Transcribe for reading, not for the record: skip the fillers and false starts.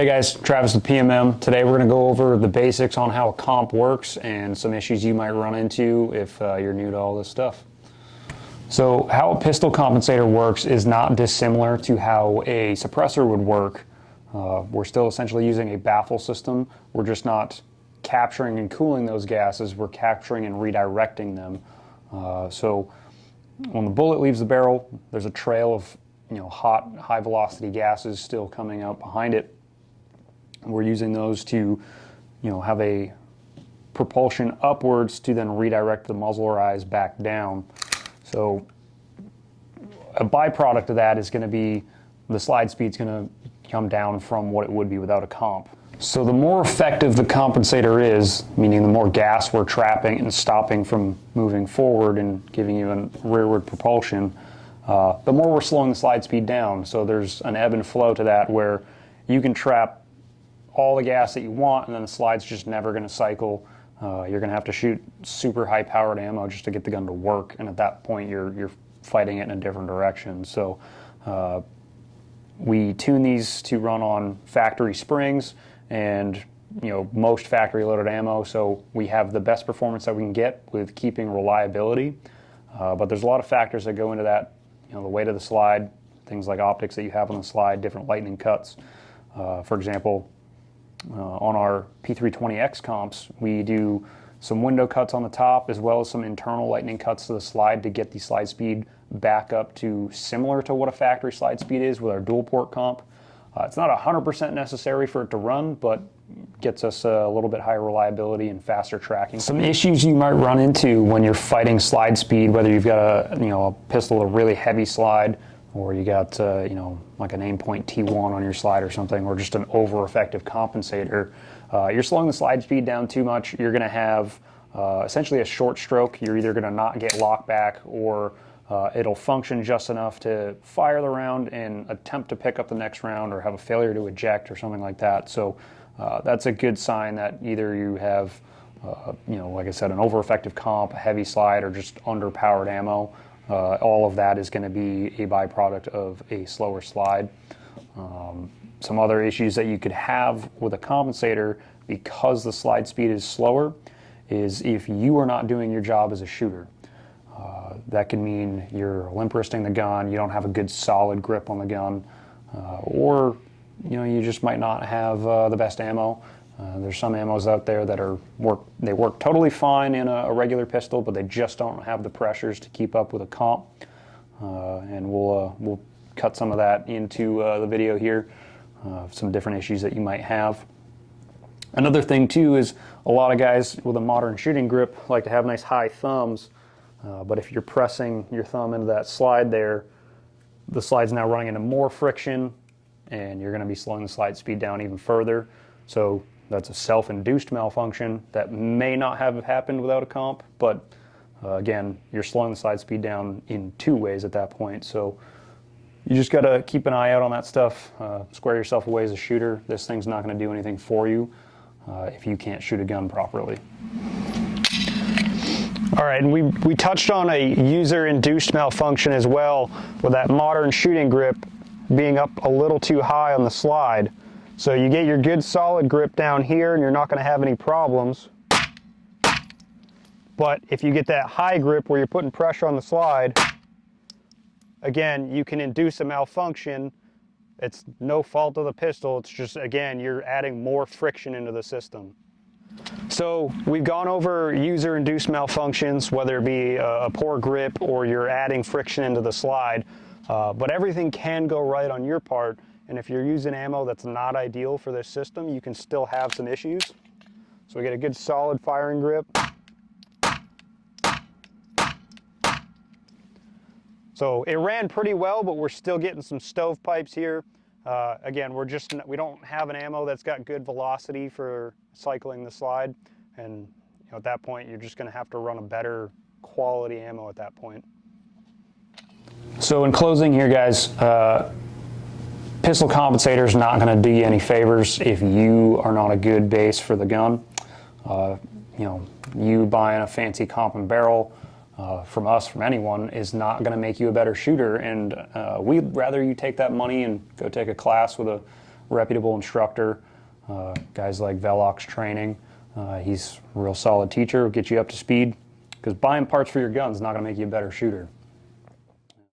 Hey guys, Travis with PMM. Today we're going to go over the basics on how a comp works and some issues you might run into if you're new to all this stuff. So how a pistol compensator works is not dissimilar to how a suppressor would work. We're still essentially using a baffle system. We're just not capturing and cooling those gases, we're capturing and redirecting them. So when the bullet leaves the barrel, there's a trail of hot, high velocity gases still coming out behind it. We're using those to have a propulsion upwards to then redirect the muzzle rise back down. So a byproduct of that is going to be the slide speed's going to come down from what it would be without a comp. So the more effective the compensator is, meaning the more gas we're trapping and stopping from moving forward and giving you a rearward propulsion, the more we're slowing the slide speed down. So there's an ebb and flow to that where you can trap all the gas that you want and then the slide's just never going to cycle. You're going to have to shoot super high powered ammo just to get the gun to work, and at that point you're fighting it in a different direction. So we tune these to run on factory springs and most factory loaded ammo, so we have the best performance that we can get with keeping reliability. But there's a lot of factors that go into that. The weight of the slide, things like optics that you have on the slide, different lightning cuts. For example, on our P320X comps, we do some window cuts on the top as well as some internal lightning cuts to the slide to get the slide speed back up to similar to what a factory slide speed is with our dual port comp. It's not 100% necessary for it to run, but gets us a little bit higher reliability and faster tracking. Some issues you might run into when you're fighting slide speed, whether you've got a pistol with a really heavy slide, or you got like an aimpoint T1 on your slide or something, or just an over-effective compensator, you're slowing the slide speed down too much. You're going to have essentially a short stroke. You're either going to not get lock back, or it'll function just enough to fire the round and attempt to pick up the next round, or have a failure to eject or something like that. So that's a good sign that either you have, like I said, an over-effective comp, a heavy slide, or just underpowered ammo. All of that is going to be a byproduct of a slower slide. Some other issues that you could have with a compensator because the slide speed is slower is if you are not doing your job as a shooter. That can mean you're limp wristing the gun, you don't have a good solid grip on the gun, or you just might not have the best ammo. There's some ammos out there that they work totally fine in a regular pistol, but they just don't have the pressures to keep up with a comp. And we'll cut some of that into the video here, some different issues that you might have. Another thing too is a lot of guys with a modern shooting grip like to have nice high thumbs, but if you're pressing your thumb into that slide there, the slide's now running into more friction, and you're going to be slowing the slide speed down even further. So that's a self-induced malfunction that may not have happened without a comp, but again, you're slowing the slide speed down in two ways at that point. So you just got to keep an eye out on that stuff. Square yourself away as a shooter. This thing's not going to do anything for you if you can't shoot a gun properly. All right, and we touched on a user-induced malfunction as well with that modern shooting grip being up a little too high on the slide. So you get your good solid grip down here and you're not going to have any problems. But if you get that high grip where you're putting pressure on the slide, again, you can induce a malfunction. It's no fault of the pistol, it's just, again, you're adding more friction into the system. So we've gone over user-induced malfunctions, whether it be a poor grip or you're adding friction into the slide. But everything can go right on your part. And if you're using ammo that's not ideal for this system, you can still have some issues. So we get a good solid firing grip. So it ran pretty well, but we're still getting some stovepipes here. Again, we don't have an ammo that's got good velocity for cycling the slide. And at that point, you're just going to have to run a better quality ammo at that point. So in closing here, guys, pistol compensator is not going to do you any favors if you are not a good base for the gun. You buying a fancy comp and barrel from us, from anyone, is not going to make you a better shooter, and we'd rather you take that money and go take a class with a reputable instructor, guys like Velox Training. He's a real solid teacher, will get you up to speed, because buying parts for your gun is not going to make you a better shooter.